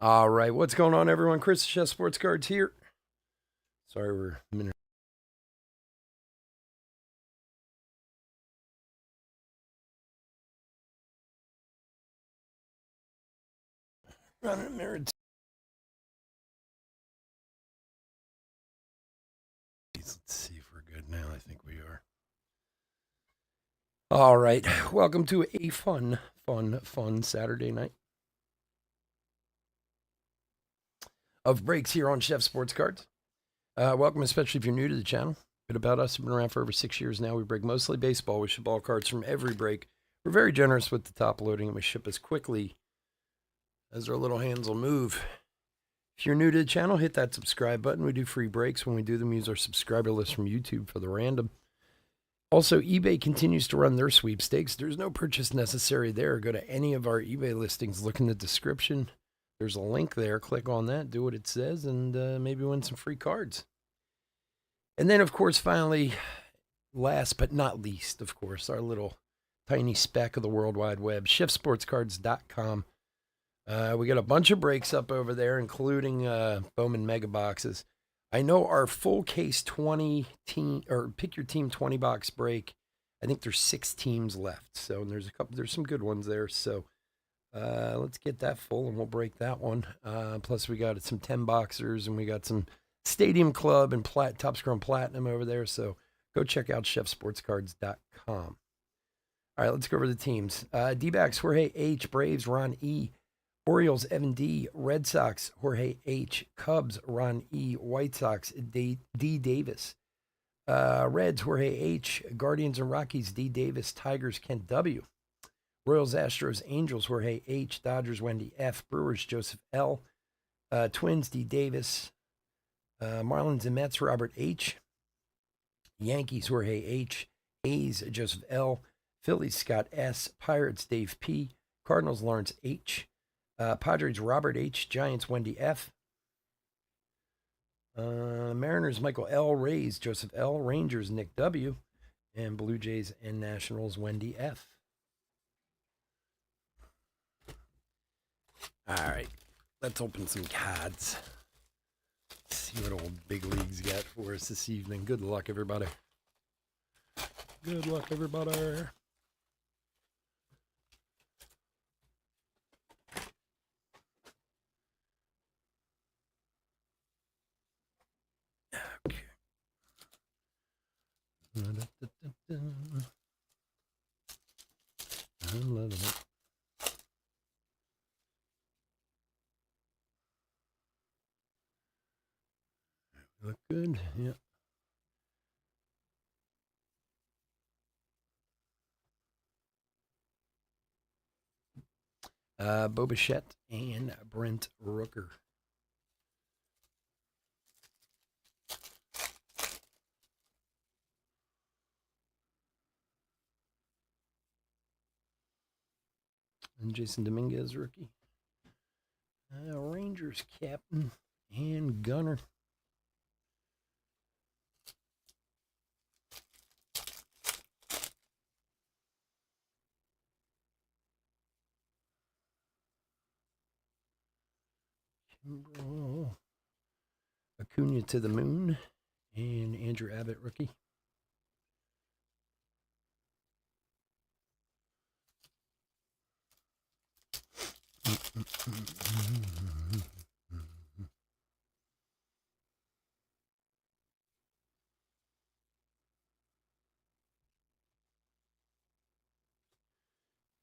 All right, what's going on, everyone? Chris Chef Sports Cards here. Sorry, we're a minute. Running a minute. Let's see if we're good now. I think we are. All right, welcome to a fun Saturday night of breaks here on Chef Sports Cards. Welcome, especially if you're new to the channel. A bit about us. We've been around for over 6 years now. We break mostly baseball. We ship all cards from every break. We're very generous with the top loading, and we ship as quickly as our little hands will move. If you're new to the channel, hit that subscribe button. We do free breaks. When we do them, use our subscriber list from YouTube for the random. Also, eBay continues to run their sweepstakes. There's no purchase necessary there. Go to any of our eBay listings, look in the description. There's a link there. Click on that, do what it says, and maybe win some free cards. And then, of course, finally, last but not least, of course, our little tiny speck of the World Wide Web, chefsportscards.com. We got a bunch of breaks up over there, including Bowman Mega Boxes. I know our full case 20 team or pick your team 20 box break. I think there's 6 teams left. So there's some good ones there. So let's get that full and we'll break that one. Plus we got some 10 boxers and we got some Stadium Club and Topps Chrome Platinum over there. So go check out chefsportscards.com. All right, let's go over the teams. D-backs, Jorge H, Braves, Ron E, Orioles, Evan D, Red Sox, Jorge H, Cubs, Ron E, White Sox, D Davis, Reds, Jorge H, Guardians and Rockies, D Davis, Tigers, Kent W, Royals, Astros, Angels, Jorge H, Dodgers, Wendy F, Brewers, Joseph L, Twins, D Davis, Marlins and Mets, Robert H, Yankees, Jorge H, A's, Joseph L, Phillies, Scott S, Pirates, Dave P, Cardinals, Lawrence H, Padres, Robert H, Giants, Wendy F, Mariners, Michael L, Rays, Joseph L, Rangers, Nick W, and Blue Jays and Nationals, Wendy F. All right, let's open some cards. See what old Big League's got for us this evening. Good luck, everybody. Good luck, everybody. Okay. I'm loving it. Look good, yeah. Bo Bichette and Brent Rooker. And Jason Dominguez, rookie. Rangers captain and gunner. Acuna to the moon and Andrew Abbott, rookie.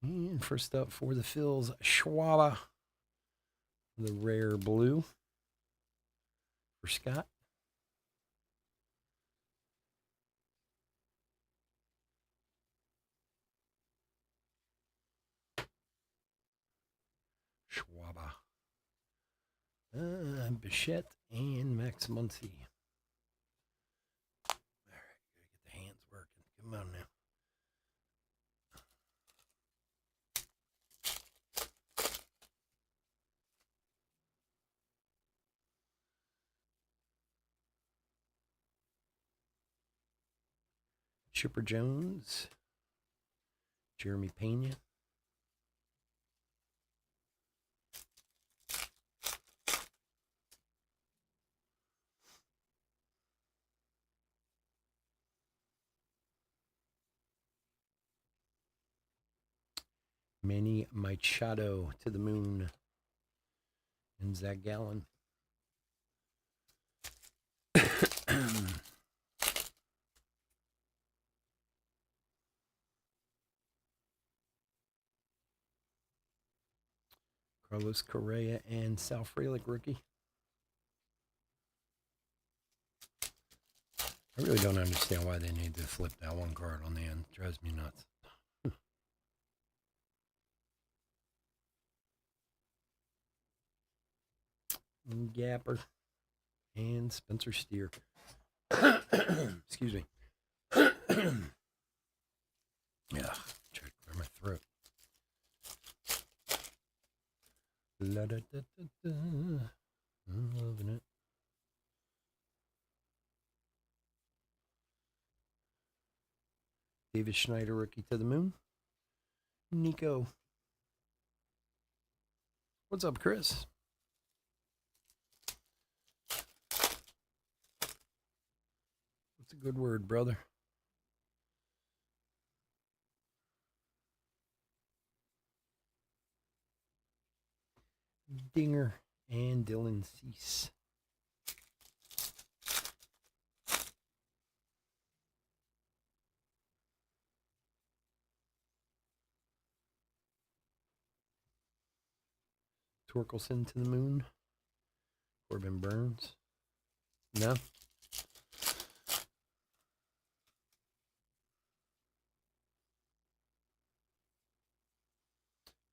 And first up for the Phils, Schwaba, the rare blue for Scott. Schwaba. Bichette and Max Muncy. All right, gotta get the hands working. Come on now. Chipper Jones, Jeremy Pena, Manny Machado to the moon. And Zach Gallen. Carlos Correa and Sal Frelick rookie. I really don't understand why they need to flip that one card on the end. It drives me nuts. Gapper and Spencer Steer. Excuse me. Yeah, try to clear my throat. La da da da da. I'm loving it. David Schneider, rookie to the moon. Nico. What's up, Chris? What's a good word, brother? Dinger and Dylan Cease. Torkelson to the moon. Corbin Burns. No.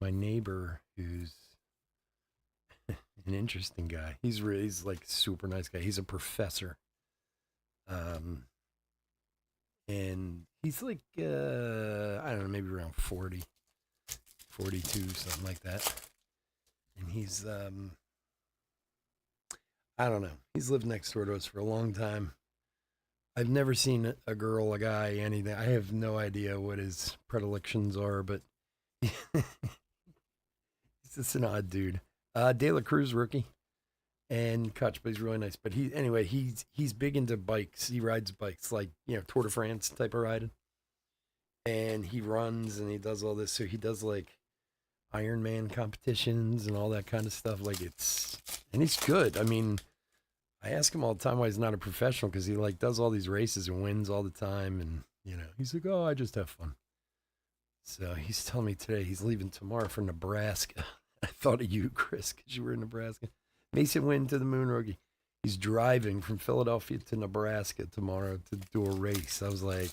My neighbor, who's an interesting guy. He's like a super nice guy. He's a professor. And he's like, I don't know, maybe around 40, 42, something like that. And he's, I don't know. He's lived next door to us for a long time. I've never seen a girl, a guy, anything. I have no idea what his predilections are, but he's just an odd dude. De La Cruz rookie and Kutch, but he's really nice. But he's big into bikes. He rides bikes, like, Tour de France type of riding. And he runs and he does all this. So he does like Ironman competitions and all that kind of stuff. And he's good. I mean, I ask him all the time why he's not a professional, because he like does all these races and wins all the time. And, he's like, oh, I just have fun. So he's telling me today he's leaving tomorrow for Nebraska. I thought of you, Chris, because you were in Nebraska. Mason Wynn to the moon, rookie. He's driving from Philadelphia to Nebraska tomorrow to do a race. I was like,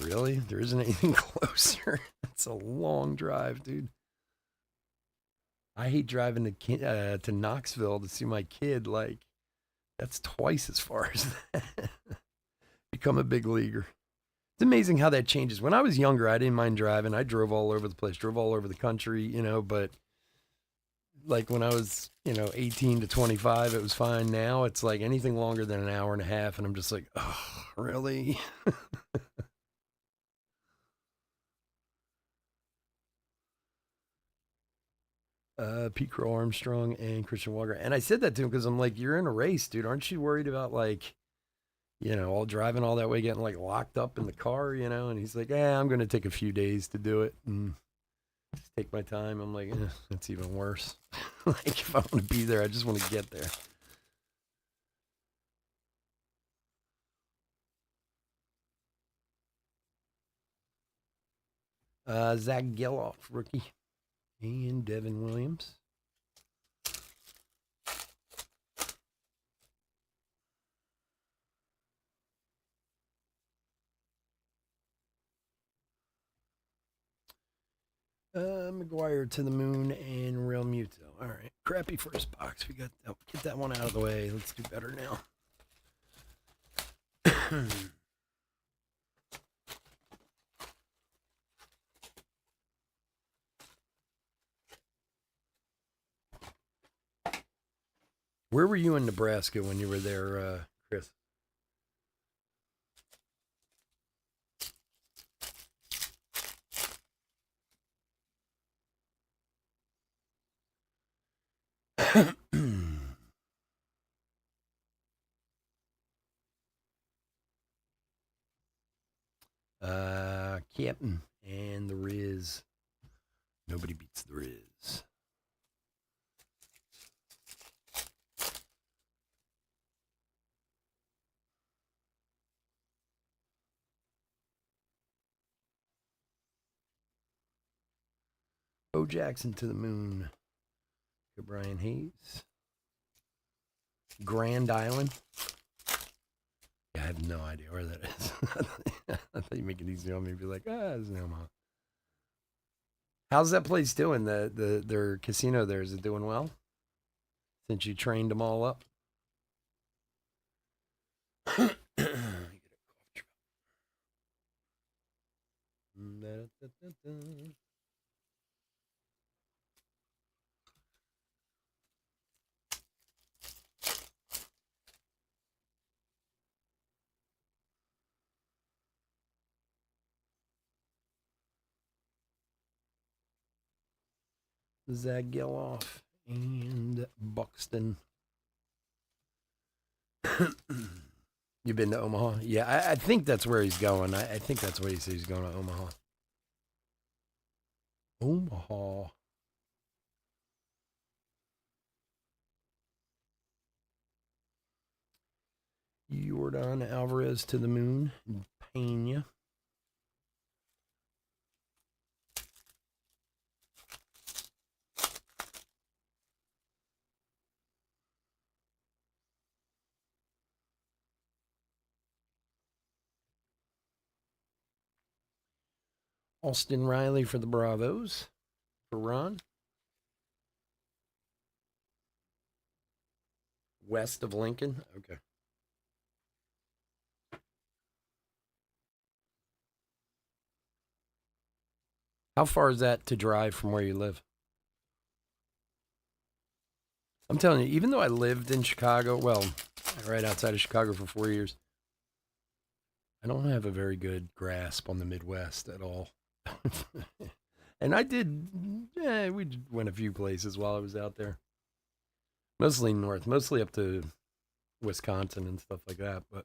really? There isn't anything closer? It's a long drive, dude. I hate driving to Knoxville to see my kid. Like, that's twice as far as that. Become a big leaguer. It's amazing how that changes. When I was younger, I didn't mind driving. I drove all over the place, drove all over the country, but like when I was, 18 to 25, it was fine. Now it's like anything longer than an hour and a half, and I'm just like, oh, really? Pete Crow Armstrong and Christian Walker. And I said that to him because I'm like, you're in a race, dude. Aren't you worried about like, all driving all that way, getting like locked up in the car, And he's like, I'm going to take a few days to do it and just take my time. I'm like, that's even worse. Like, if I want to be there, I just want to get there. Zach Geloff, rookie. And Devin Williams. McGuire to the moon and Real Muto. All right. Crappy first box. We got get that one out of the way. Let's do better now. Where were you in Nebraska when you were there, Chris? Captain and the Riz. Nobody beats the Riz. Bo Jackson to the moon. Brian Hayes. Grand Island. Yeah, I have no idea where that is. I thought you make it easy on me. Be like, it's in Omaha. How's that place doing? Their casino there, is it doing well? Since you trained them all up. Zagielov and Buxton. You've been to Omaha? Yeah, I think that's where he's going. I think that's what he says. He's going to Omaha. Omaha. Jordan Alvarez to the moon. Pena. Austin Riley for the Bravos. For Ron. West of Lincoln. Okay. How far is that to drive from where you live? I'm telling you, even though I lived in Chicago, well, right outside of Chicago for 4 years, I don't have a very good grasp on the Midwest at all. And I did, we went a few places while I was out there. Mostly north, mostly up to Wisconsin and stuff like that. But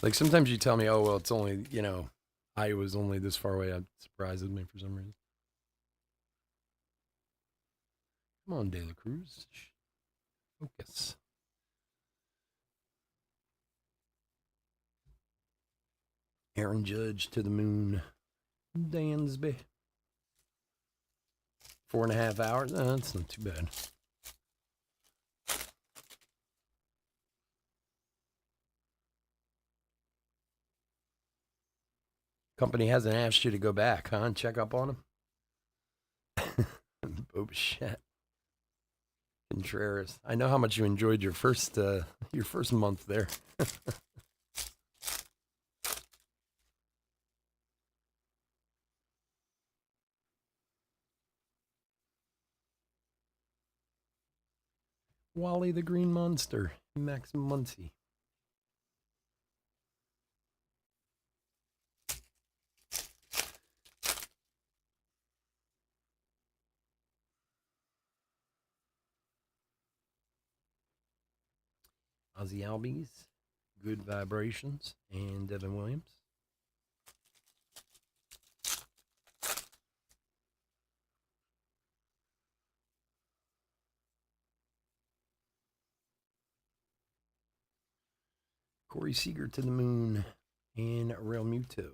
like sometimes you tell me, oh, well, it's only, Iowa's only this far away. It surprises me for some reason. Come on, De La Cruz. Focus. Aaron Judge to the moon. Dansby. 4.5 hours. That's not too bad. Company hasn't asked you to go back, huh? And check up on him. Oh shit. Contreras. I know how much you enjoyed your first month there. Wally the Green Monster. Max Muncy. Ozzy Albies. Good Vibrations. And Devin Williams. Corey Seager to the moon. And Real Muto.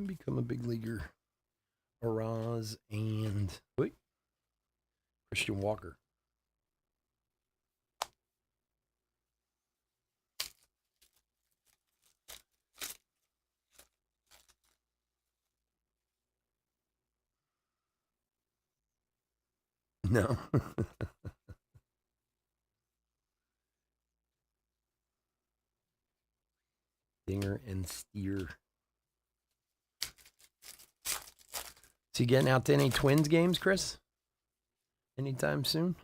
Become a big leaguer. Araz and Christian Walker. No. Dinger and Steer. So you getting out to any Twins games, Chris? Anytime soon?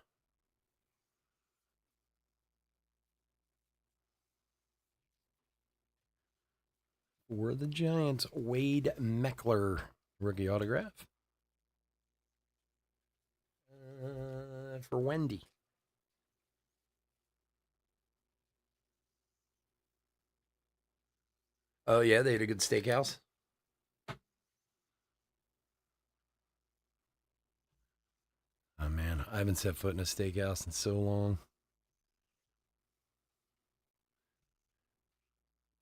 For the Giants, Wade Meckler, rookie autograph. for Wendy. Oh yeah, they had a good steakhouse. Oh man, I haven't set foot in a steakhouse in so long.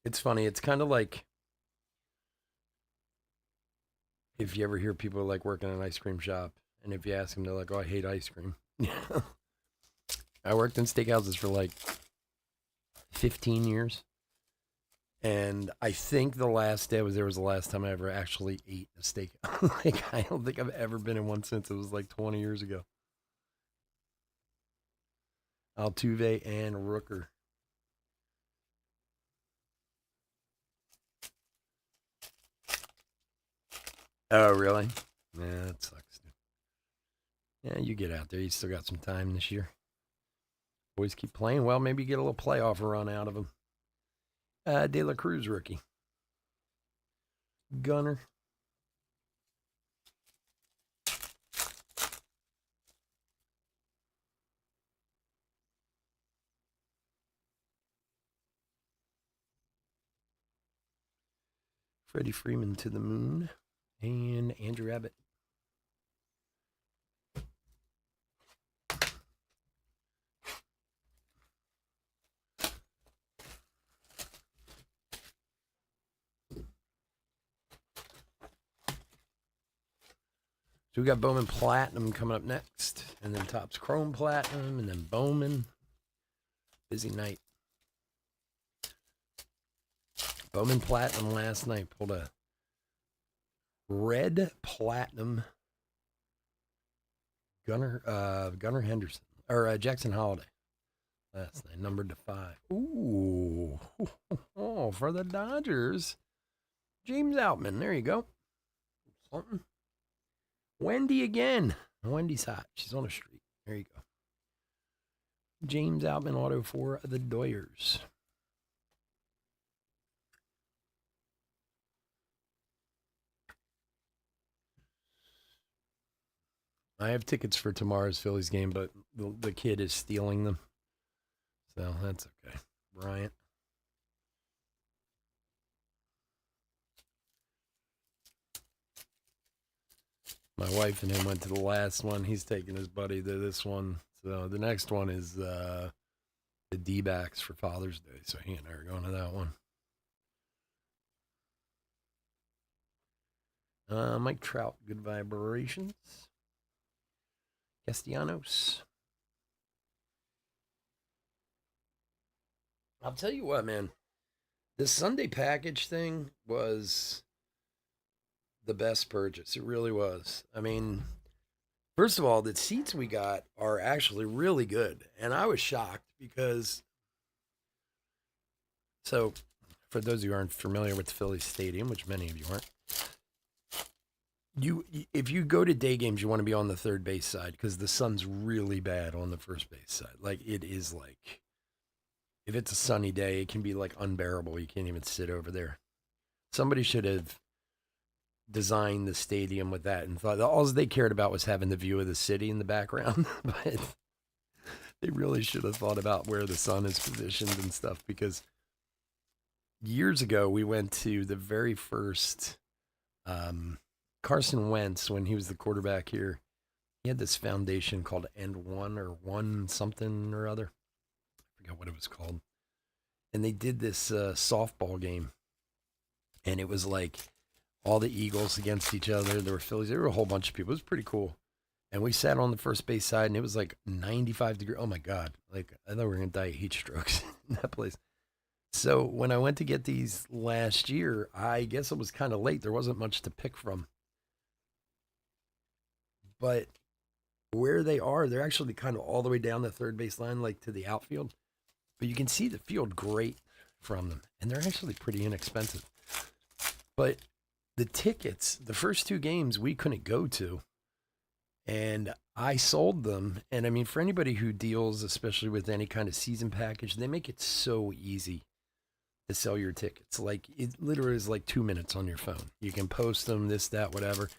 It's funny. It's kind of like if you ever hear people like working in an ice cream shop, and if you ask them, they're like, "Oh, I hate ice cream." I worked in steakhouses for like 15 years, and I think the last day I was there was the last time I ever actually ate a steak. Like I don't think I've ever been in one since. It was like 20 years ago. Altuve and Rooker. Oh, really? Yeah, that sucks, dude. Yeah, you get out there. You still got some time this year. Boys keep playing. Well, maybe get a little playoff run out of them. De La Cruz rookie. Gunner. Freddie Freeman to the moon. And Andrew Abbott. So we got Bowman Platinum coming up next, and then Topps Chrome Platinum, and then Bowman. Busy night. Bowman Platinum last night pulled a red platinum Gunnar Henderson or Jackson Holiday last night, numbered to 5. Ooh, oh, for the Dodgers, James Outman. There you go. Something. Wendy again. Wendy's hot. She's on a streak. There you go. James Outman auto for the Doyers. I have tickets for tomorrow's Phillies game, but the kid is stealing them. So that's okay. Bryant. My wife and him went to the last one. He's taking his buddy to this one. So the next one is the D-backs for Father's Day. So he and I are going to that one. Mike Trout, good vibrations. Castellanos. I'll tell you what, man. The Sunday package thing was the best purchase. It really was. I mean, first of all, the seats we got are actually really good. And I was shocked because, so for those of you who aren't familiar with the Phillies Stadium, which many of you aren't, if you go to day games, you want to be on the third base side because the sun's really bad on the first base side. Like it is like, if it's a sunny day, it can be like unbearable. You can't even sit over there. Somebody should have designed the stadium with that and thought all they cared about was having the view of the city in the background. But they really should have thought about where the sun is positioned and stuff, because years ago we went to the very first Carson Wentz, when he was the quarterback here, he had this foundation called End One or One something or other. I forget what it was called. And they did this softball game. And it was like all the Eagles against each other. There were Phillies. There were a whole bunch of people. It was pretty cool. And we sat on the first base side, and it was like 95 degrees. Oh, my God. Like, I thought we were going to die of heat strokes in that place. So when I went to get these last year, I guess it was kind of late. There wasn't much to pick from. But where they are, they're actually kind of all the way down the third base line, like to the outfield. But you can see the field great from them. And they're actually pretty inexpensive. But the tickets, the first 2 games we couldn't go to. And I sold them. And I mean, for anybody who deals, especially with any kind of season package, they make it so easy to sell your tickets. Like, it literally is like 2 minutes on your phone. You can post them, this, that, whatever.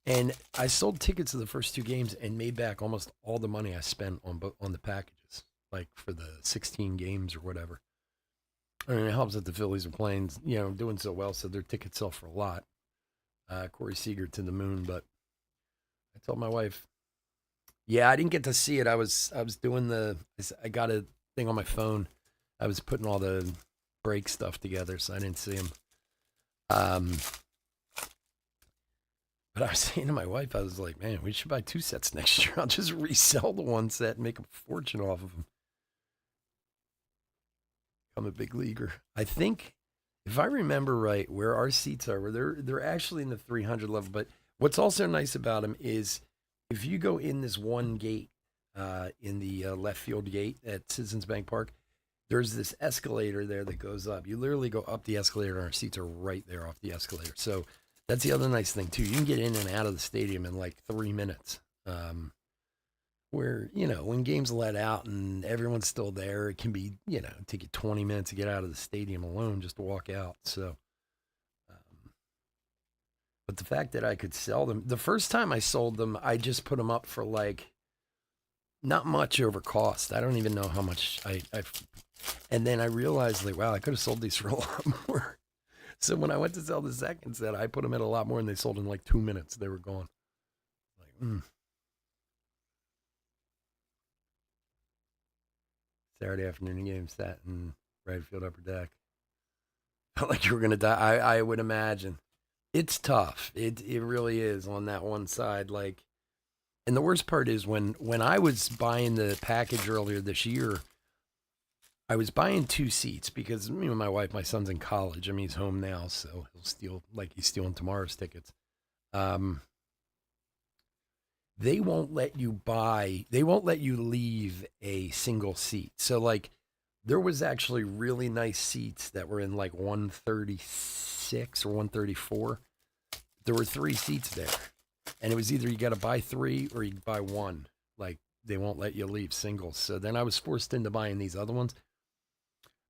And I sold tickets to the first two games and made back almost all the money I spent on the packages, like for the 16 games or whatever. I mean, it helps that the Phillies are playing, doing so well, so their tickets sell for a lot. Corey Seager to the moon, but I told my wife, yeah, I didn't get to see it. I was doing I got a thing on my phone. I was putting all the break stuff together, so I didn't see him. Um, but I was saying to my wife, I was like, man, we should buy 2 sets next year. I'll just resell the 1 set and make a fortune off of them. I'm a big leaguer. I think, if I remember right, where our seats are, where they're actually in the 300 level. But what's also nice about them is if you go in this one gate, in the left field gate at Citizens Bank Park, there's this escalator there that goes up. You literally go up the escalator, and our seats are right there off the escalator. So that's the other nice thing too. You can get in and out of the stadium in like 3 minutes. Where, when games let out and everyone's still there, it can be, take you 20 minutes to get out of the stadium alone just to walk out. So, but the fact that I could sell them, the first time I sold them, I just put them up for like not much over cost. I don't even know how much and then I realized like, wow, I could have sold these for a lot more. So when I went to sell the second set, I put them at a lot more and they sold in like 2 minutes. They were gone. Like, Saturday afternoon game, sat in right field upper deck. Felt like you were gonna die. I would imagine. It's tough. It really is on that one side. Like, and the worst part is when I was buying the package earlier this year, I was buying 2 seats because me and my wife, my son's in college. I mean, he's home now, so he'll steal like he's stealing tomorrow's tickets. Um, they won't let you leave a single seat. So like there was actually really nice seats that were in like 136 or 134. There were 3 seats there. And it was either you got to buy 3 or you buy 1. Like they won't let you leave singles. So then I was forced into buying these other ones.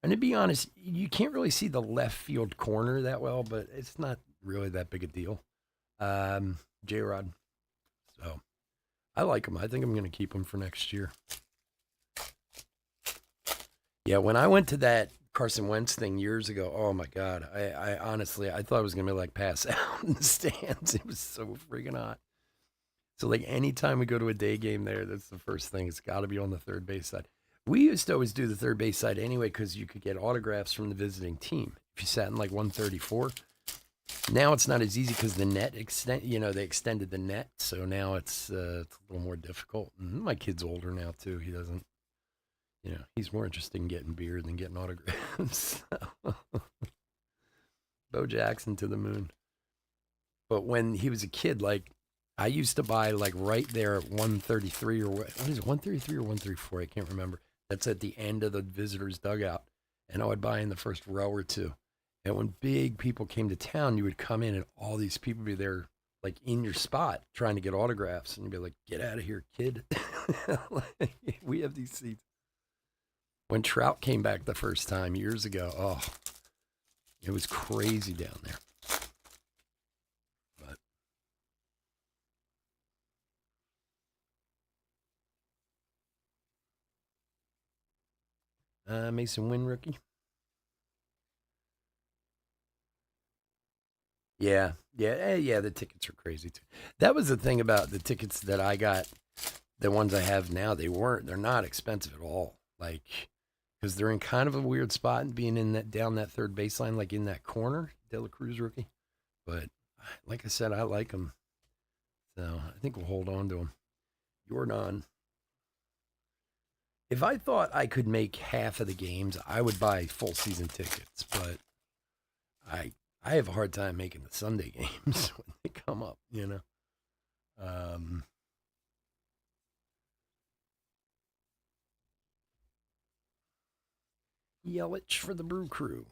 And to be honest, you can't really see the left field corner that well, but it's not really that big a deal. J-Rod. So I like him. I think I'm going to keep him for next year. Yeah, when I went to that Carson Wentz thing years ago, oh my God, I honestly, I thought I was going to be like pass out in the stands. It was so freaking hot. So like anytime we go to a day game there, that's the first thing. It's got to be on the third base side. We used to always do the third base side anyway because you could get autographs from the visiting team. If you sat in like 134, now it's not as easy because the net they extended the net, so now it's a little more difficult. And my kid's older now too. He doesn't, he's more interested in getting beer than getting autographs. Bo Jackson to the moon. But when he was a kid, like I used to buy like right there at 133 or what is it, 133 or 134? I can't remember. That's at the end of the visitors' dugout, and I would buy in the first row or two. And when big people came to town, you would come in and all these people would be there, like in your spot, trying to get autographs. And you'd be like, get out of here, kid. Like, we have these seats. When Trout came back the first time years ago, oh, it was crazy down there. But Mason Wynn rookie. Yeah. The tickets are crazy too. That was the thing about the tickets that I got. The ones I have now, they're not expensive at all. Like, because they're in kind of a weird spot and being in that down that third baseline, like in that corner, De La Cruz rookie. But like I said, I like them, so I think we'll hold on to them. Jordan. If I thought I could make half of the games, I would buy full season tickets. But I I have a hard time making the Sunday games when they come up. Um, Yelich for the Brew Crew.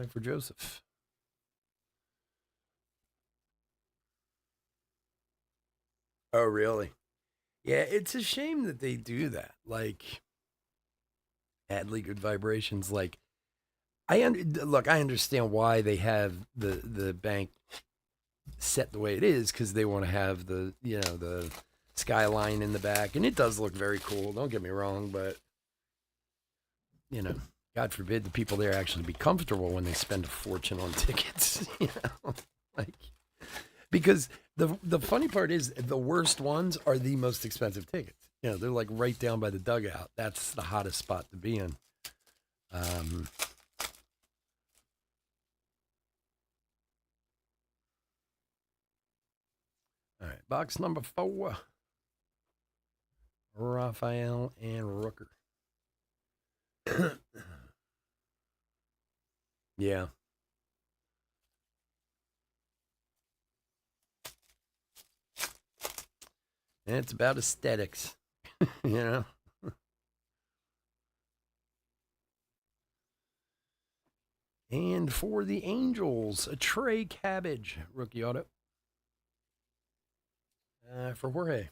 For Joseph. Oh, really? Yeah, it's a shame that they do that. Like, add good vibrations. Like, look. I understand why they have the bank set the way it is because they want to have the the skyline in the back, and it does look very cool. Don't get me wrong, but God forbid the people there actually be comfortable when they spend a fortune on tickets. Like because the funny part is the worst ones are the most expensive tickets. They're like right down by the dugout. That's the hottest spot to be in. All right, box number 4. Raphael and Rooker. Yeah. And it's about aesthetics, And for the Angels, a Trey Cabbage rookie auto. For Jorge.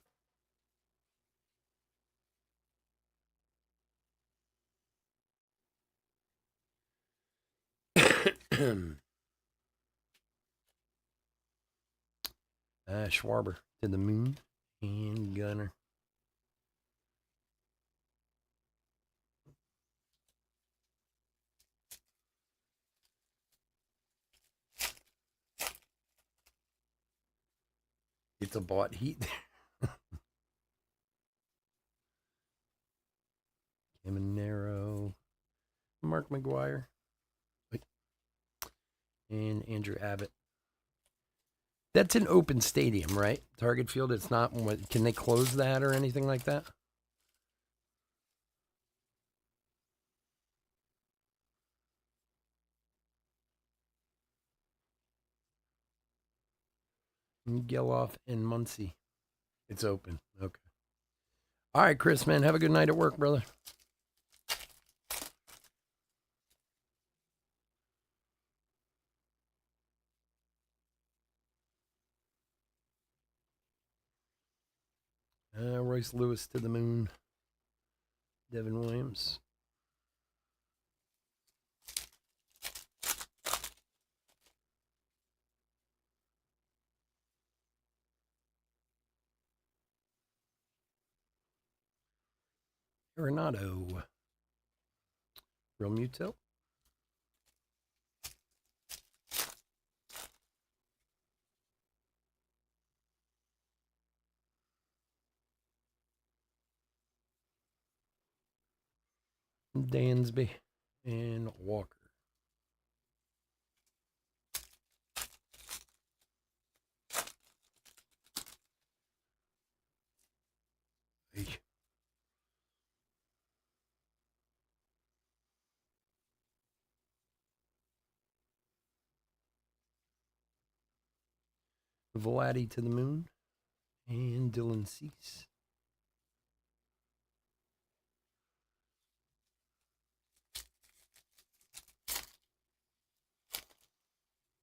Schwarber to the moon and Gunner. It's a bought heat. Caminero, Mark McGuire, and Andrew Abbott. That's an open stadium, right? Target Field. It's not. Can they close that or anything like that? Geloff and Muncie. It's open. Okay. All right, Chris, man. Have a good night at work, brother. Royce Lewis to the moon. Devin Williams. Arenado. Realmuto. Dansby and Walker. Vladdy to the moon and Dylan Cease.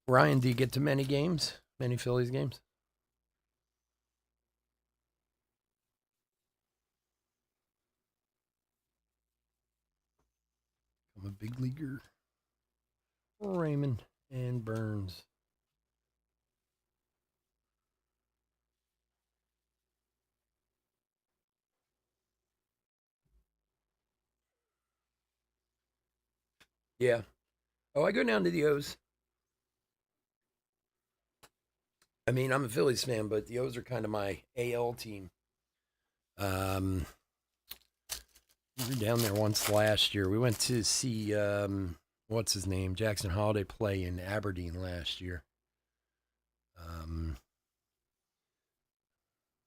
Ryan, do you get to many games? Many Phillies games? I'm a big leaguer. Raymond and Burns. Yeah. Oh, I go down to the O's. I mean, I'm a Phillies fan, but the O's are kind of my AL team. We were down there once last year. We went to see what's his name, Jackson Holiday play in Aberdeen last year.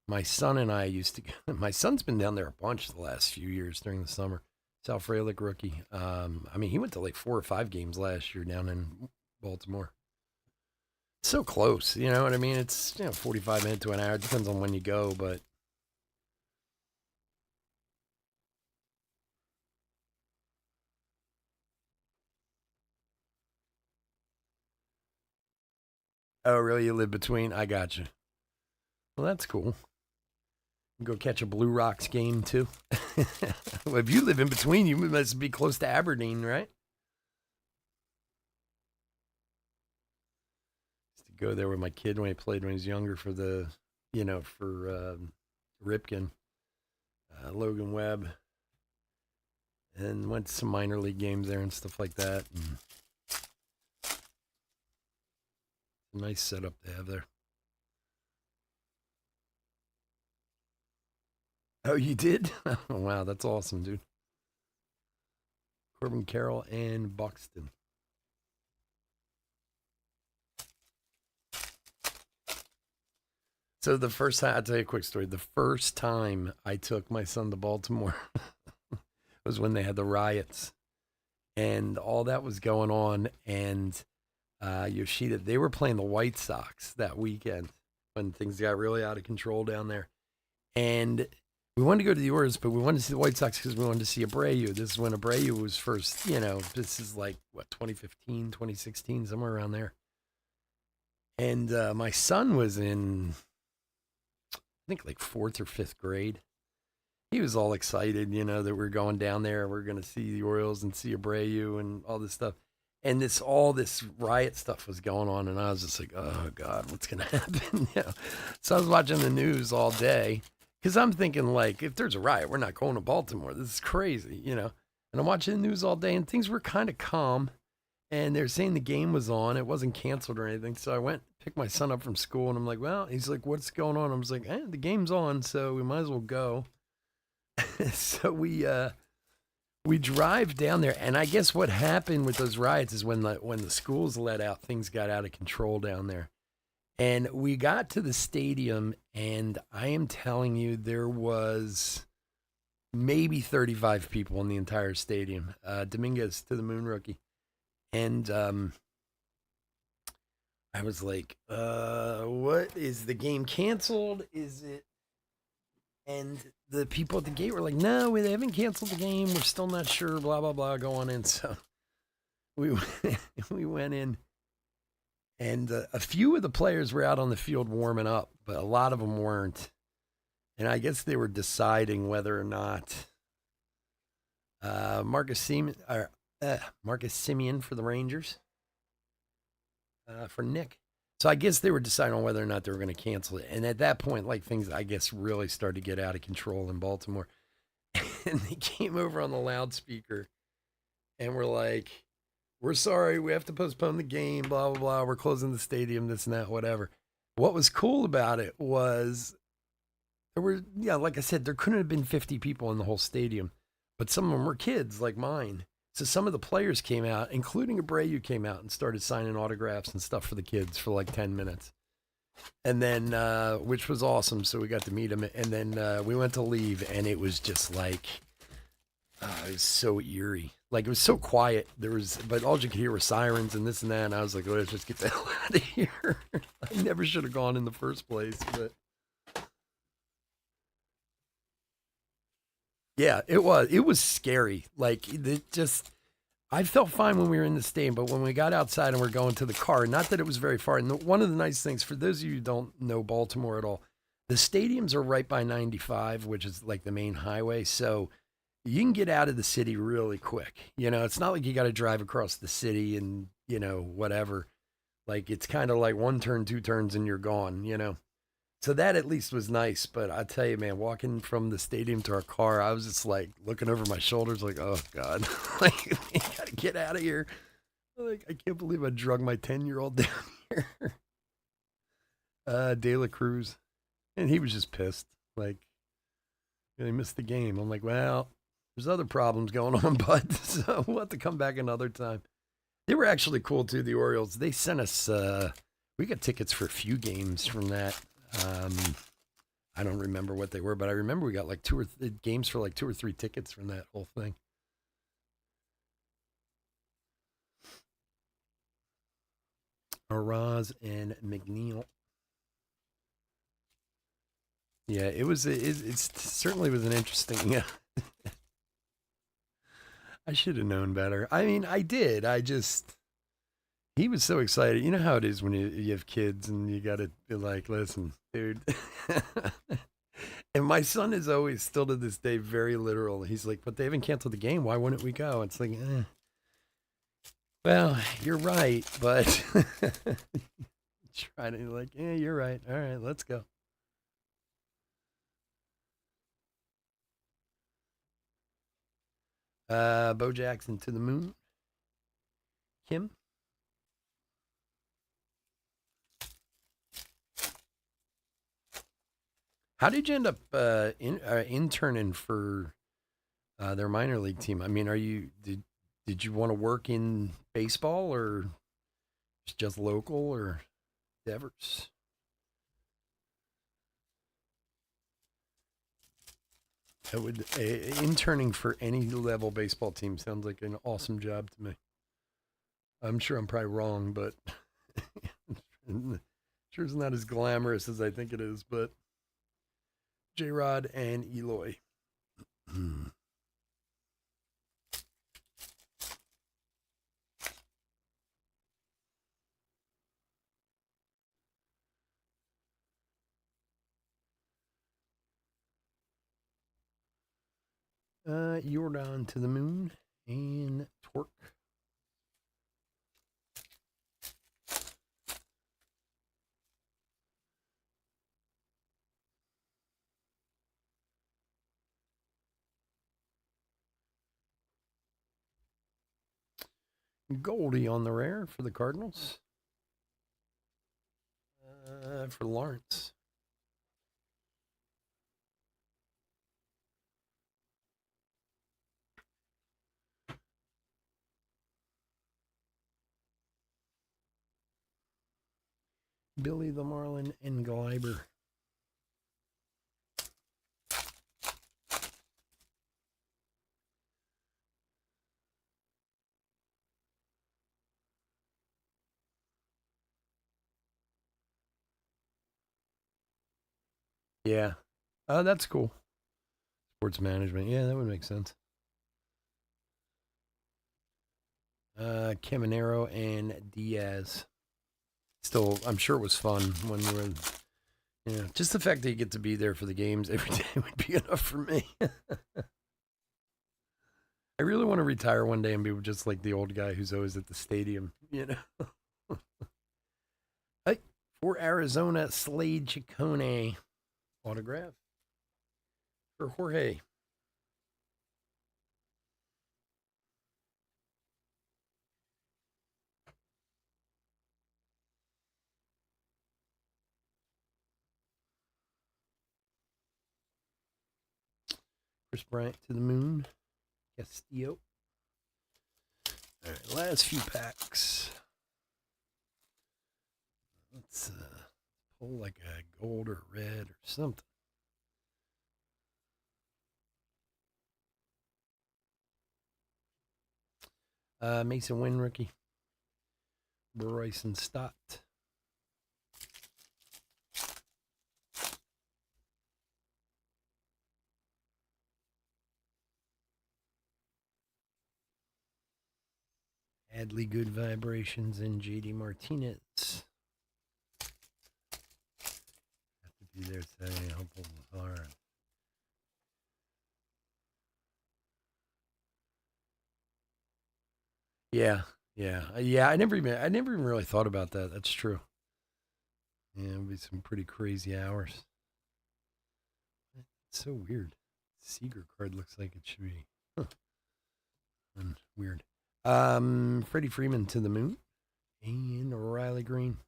My son and I used to. My son's been down there a bunch the last few years during the summer. Sal Frelick rookie. I mean, he went to like 4 or 5 games last year down in Baltimore. So close, you know what I mean? It's 45 minutes to an hour. It depends on when you go, but oh, really? You live between? I got you. Well, that's cool. Go catch a Blue Rocks game too. Well, if you live in between, you must be close to Aberdeen, right? to go there with my kid when he played when he was younger for the, for Ripken, Logan Webb, and went to some minor league games there and stuff like that. And nice setup to have there. Oh, you did? Oh, wow, that's awesome, dude. Corbin Carroll and Buxton. So the first time, I'll tell you a quick story. The first time I took my son to Baltimore was when they had the riots and all that was going on. And Yoshida, they were playing the White Sox that weekend when things got really out of control down there. And we wanted to go to the Orioles, but we wanted to see the White Sox because we wanted to see Abreu. This is when Abreu was first, this is like, 2015, 2016, somewhere around there. And my son was in, I think, like 4th or 5th grade. He was all excited, that we're going down there. We're going to see the Orioles and see Abreu and all this stuff. And all this riot stuff was going on. And I was just like, oh, God, what's going to happen? So I was watching the news all day. Because I'm thinking, like, if there's a riot, we're not going to Baltimore. This is crazy, And I'm watching the news all day, and things were kind of calm. And they're saying the game was on. It wasn't canceled or anything. So I went, picked my son up from school, and I'm like, well, he's like, what's going on? I was like, the game's on, so we might as well go. So we drive down there, and I guess what happened with those riots is when the schools let out, things got out of control down there. And we got to the stadium, and I am telling you, there was maybe 35 people in the entire stadium. Dominguez to the moon rookie. And I was like, what? Is the game canceled? Is it? And the people at the gate were like, no, they haven't canceled the game. We're still not sure, blah, blah, blah, go on in. So we went in. And a few of the players were out on the field warming up, but a lot of them weren't. And I guess they were deciding whether or not Marcus Semien for the Rangers, for Nick. So I guess they were deciding on whether or not they were going to cancel it. And at that point, like, things, I guess, really started to get out of control in Baltimore. And they came over on the loudspeaker and were like, we're sorry, we have to postpone the game, blah, blah, blah. We're closing the stadium, this and that, whatever. What was cool about it was there were, like I said, there couldn't have been 50 people in the whole stadium, but some of them were kids like mine. So some of the players came out, including Abreu, came out and started signing autographs and stuff for the kids for like 10 minutes. And then, which was awesome. So we got to meet him. And then we went to leave, and it was just like, it was so eerie. Like, it was so quiet. But all you could hear were sirens and this and that. And I was like, let's just get the hell out of here. I never should have gone in the first place. But yeah, it was scary. Like, I felt fine when we were in the stadium, but when we got outside and we're going to the car, not that it was very far. And one of the nice things, for those of you who don't know Baltimore at all, the stadiums are right by 95, which is like the main highway. So you can get out of the city really quick. It's not like you got to drive across the city and, whatever. Like, it's kind of like one turn, two turns, and you're gone, So that at least was nice. But I tell you, man, walking from the stadium to our car, I was just like looking over my shoulders like, oh, God, like, you got to get out of here. Like, I can't believe I drug my 10-year-old down here. De La Cruz. And he was just pissed. Like, he missed the game. I'm like, well, there's other problems going on, bud. So we'll have to come back another time. They were actually cool, too, the Orioles. They sent us, we got tickets for a few games from that. I don't remember what they were, but I remember we got like games for like 2 or 3 tickets from that whole thing. Araz and McNeil. Yeah, it certainly was an interesting, I should have known better. I mean, I did. He was so excited. You know how it is when you have kids and you got to be like, listen, dude. And my son is always, still to this day, very literal. He's like, but they haven't canceled the game. Why wouldn't we go? It's like, well, you're right, but Trying to like, yeah, you're right. All right, let's go. Bo Jackson to the moon. Kim. How did you end up interning for their minor league team? I mean, did you want to work in baseball or just local or Devers? That would interning for any level baseball team sounds like an awesome job to me. I'm sure I'm probably wrong, but sure it's not as glamorous as I think it is. But J Rod and Eloy. Jordan to the moon and Torque. Goldie on the rare for the Cardinals. For Lawrence. Billy the Marlin and Gleiber. Yeah. Oh, that's cool. Sports management. Yeah, that would make sense. Caminero and Diaz. Still, I'm sure it was fun when we were. Yeah, just the fact that you get to be there for the games every day would be enough for me. I really want to retire one day and be just like the old guy who's always at the stadium, you know. Hey, for Arizona, Slade Chacon autograph for Jorge. Chris Bryant to the moon. Castillo. All right, last few packs. Let's pull like a gold or red or something. Mason Wynn rookie. Bryson Stott. Adley Good Vibrations and JD Martinez. Have to be there today. Hopefully, all right. Yeah, yeah. I never even really thought about that. That's true. Yeah, it'd be some pretty crazy hours. It's so weird. Seager card looks like it should be weird. Freddie Freeman to the moon and Riley Green.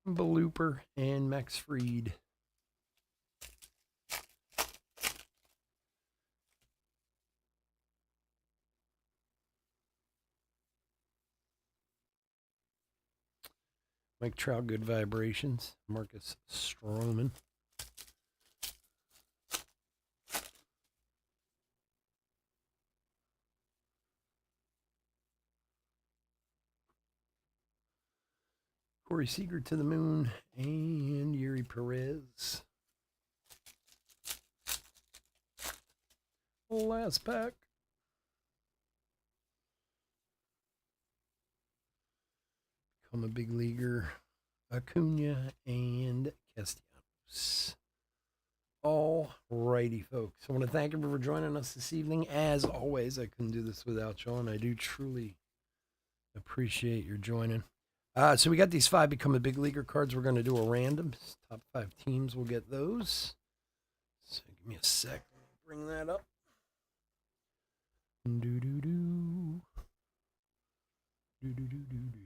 Blooper and Max Fried. Mike Trout, Good Vibrations. Marcus Stroman. Corey Seager to the moon and Yuri Perez. Last pack. Become a big leaguer. Acuna and Castellanos. close. All righty, folks. I want to thank everyone for joining us this evening. As always, I couldn't do this without y'all, and I do truly appreciate your joining. So we got these 5 Become a Big Leaguer cards. We're going to do a random. Top 5 teams will get those. So give me a sec. Let me bring that up. Do-do-do. Do-do-do-do-do.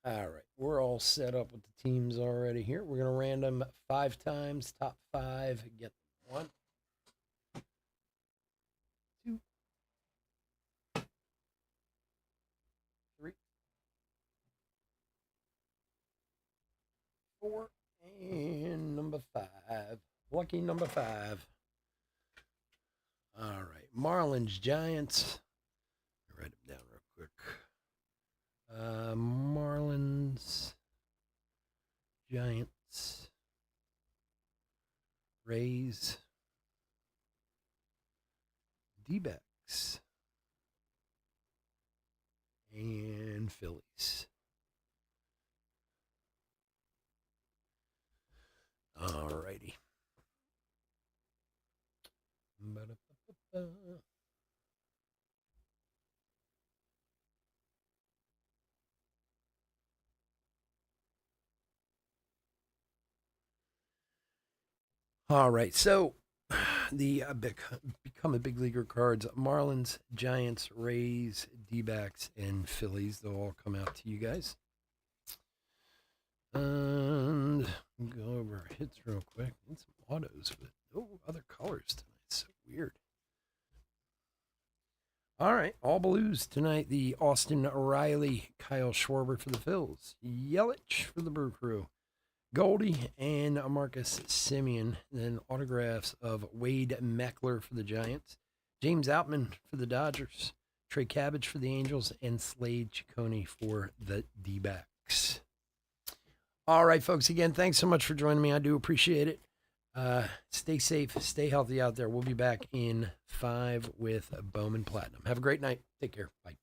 All right, we're all set up with the teams already here. We're going to random 5 times, top 5, get 1, 2, 3, 4, and number 5. Lucky number 5. All right, Marlins, Giants. Write them down real quick. Marlins, Giants, Rays, D-backs, and Phillies. All righty. All right, so the Become a Big Leaguer cards, Marlins, Giants, Rays, D-backs, and Phillies. They'll all come out to you guys. And go over hits real quick. Need some autos, but no other colors tonight. So weird. All right, all blues tonight. The Austin Riley, Kyle Schwarber for the Phils, Yelich for the Brew Crew, Goldie and Marcus Semien. Then autographs of Wade Meckler for the Giants, James Outman for the Dodgers, Trey Cabbage for the Angels, and Slade Ciccone for the D-backs. All right, folks. Again, thanks so much for joining me. I do appreciate it. Stay safe, stay healthy out there. We'll be back in 5 with Bowman Platinum. Have a great night. Take care. Bye.